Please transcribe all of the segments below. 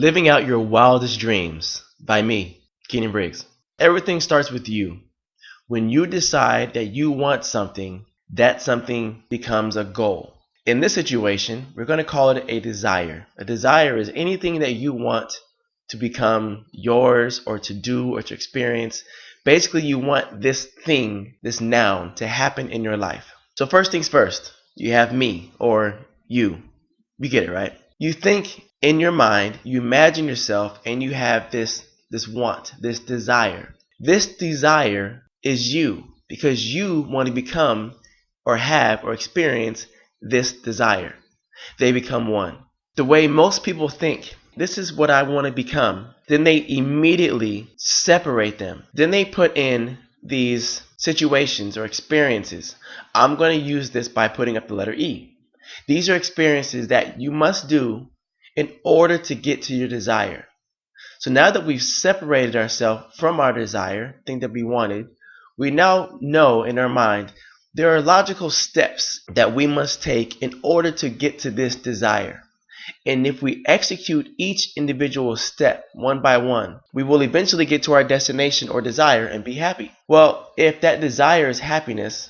Living Out Your Wildest Dreams by me, Keinan Briggs. Everything starts with you. When you decide that you want something, that something becomes a goal. In this situation, we're going to call it a desire. A desire is anything that you want to become yours or to do or to experience. Basically, you want this thing, this noun, to happen in your life. So first things first, you have me or you. You get it, right? You think in your mind, you imagine yourself, and you have this want, this desire. This desire is you because you want to become or have or experience this desire. They become one. The way most people think, this is what I want to become, then they immediately separate them. Then they put in these situations or experiences. I'm going to use this by putting up the letter E. These are experiences that you must do in order to get to your desire. So now that we've separated ourselves from our desire, thing that we wanted, we now know in our mind there are logical steps that we must take in order to get to this desire. And if we execute each individual step one by one, we will eventually get to our destination or desire and be happy. Well, if that desire is happiness,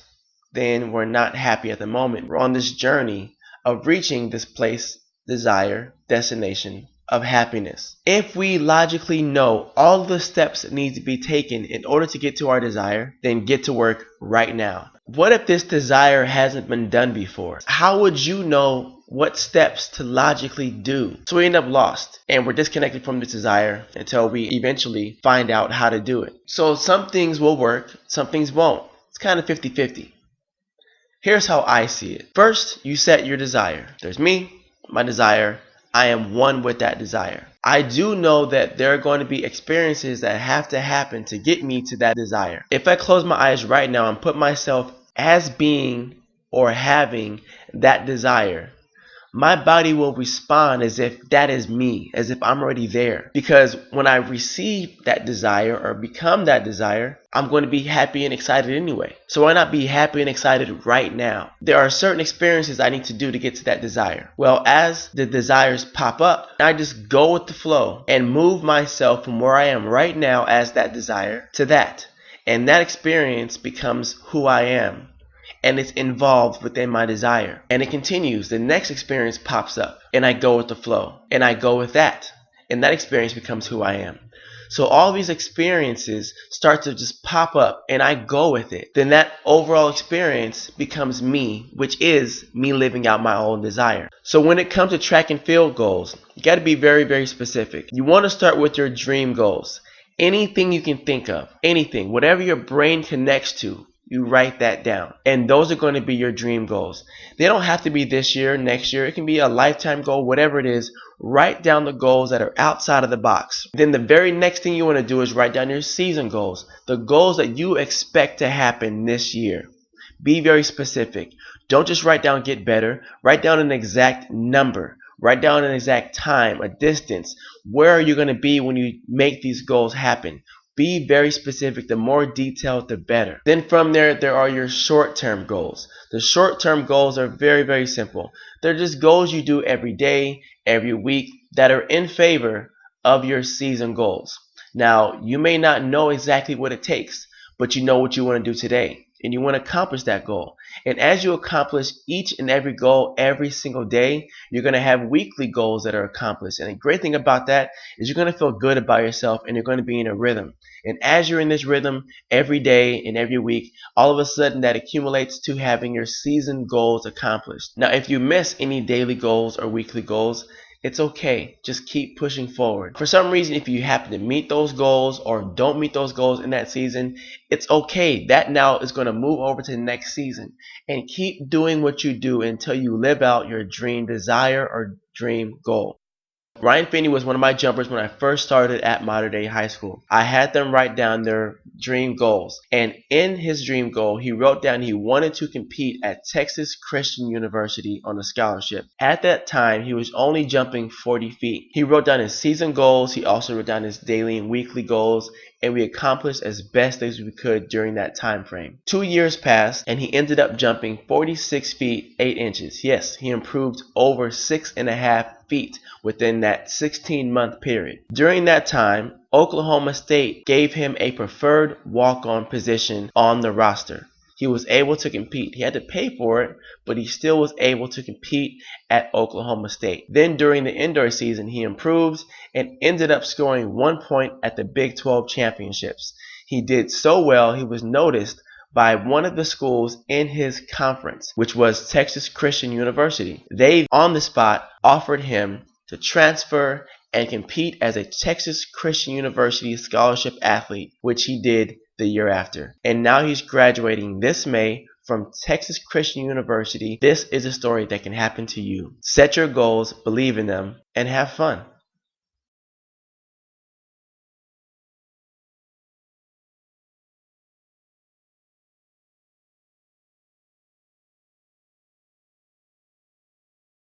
then we're not happy at the moment. We're on this journey of reaching this place, desire, destination of happiness. If we logically know all the steps that need to be taken in order to get to our desire, then get to work right now. What if this desire hasn't been done before? How would you know what steps to logically do? So we end up lost and we're disconnected from this desire until we eventually find out how to do it. So some things will work, some things won't. It's kind of 50-50. Here's how I see it. First, you set your desire. There's me, my desire. I am one with that desire. I do know that there are going to be experiences that have to happen to get me to that desire. If I close my eyes right now and put myself as being or having that desire, my body will respond as if that is me, as if I'm already there. Because when I receive that desire or become that desire, I'm going to be happy and excited anyway. So why not be happy and excited right now? There are certain experiences I need to do to get to that desire. Well, as the desires pop up, I just go with the flow and move myself from where I am right now as that desire to that. And that experience becomes who I am. And it's involved within my desire. And it continues. The next experience pops up and I go with the flow and I go with that. And that experience becomes who I am. So all these experiences start to just pop up and I go with it. Then that overall experience becomes me, which is me living out my own desire. So when it comes to track and field goals, you got to be very, very specific. You want to start with your dream goals. Anything you can think of, anything, whatever your brain connects to, you write that down. And those are going to be your dream goals. They don't have to be this year, next year. It can be a lifetime goal, whatever it is. Write down the goals that are outside of the box. Then the very next thing you want to do is write down your season goals. The goals that you expect to happen this year. Be very specific. Don't just write down get better. Write down an exact number. Write down an exact time, a distance. Where are you going to be when you make these goals happen? Be very specific. The more detailed, the better. Then from there are your short-term goals. The short-term goals are very, very simple. They're just goals you do every day, every week that are in favor of your season goals. Now, you may not know exactly what it takes, but you know what you want to do today. And you want to accomplish that goal. And as you accomplish each and every goal every single day, you're going to have weekly goals that are accomplished. And the great thing about that is you're going to feel good about yourself and you're going to be in a rhythm. And as you're in this rhythm every day and every week, all of a sudden that accumulates to having your season goals accomplished. Now, if you miss any daily goals or weekly goals, it's okay. Just keep pushing forward. For some reason, if you happen to meet those goals or don't meet those goals in that season, it's okay. That now is going to move over to the next season. And keep doing what you do until you live out your dream desire or dream goal. Ryan Finney was one of my jumpers when I first started at Modern Day High School. I had them write down their dream goals. And in his dream goal, he wrote down he wanted to compete at Texas Christian University on a scholarship. At that time, he was only jumping 40 feet. He wrote down his season goals. He also wrote down his daily and weekly goals. And we accomplished as best as we could during that time frame. 2 years passed and he ended up jumping 46 feet 8 inches. Yes, he improved over 6.5 feet within that 16-month period. During that time, Oklahoma State gave him a preferred walk-on position on the roster. He was able to compete. He had to pay for it, but he still was able to compete at Oklahoma State. Then during the indoor season, he improved and ended up scoring 1 point at the Big 12 championships. He did so well, he was noticed by one of the schools in his conference, which was Texas Christian University. They, on the spot, offered him to transfer and compete as a Texas Christian University scholarship athlete, which he did the year after. And now he's graduating this May from Texas Christian University. This is a story that can happen to you. Set your goals, believe in them, and have fun.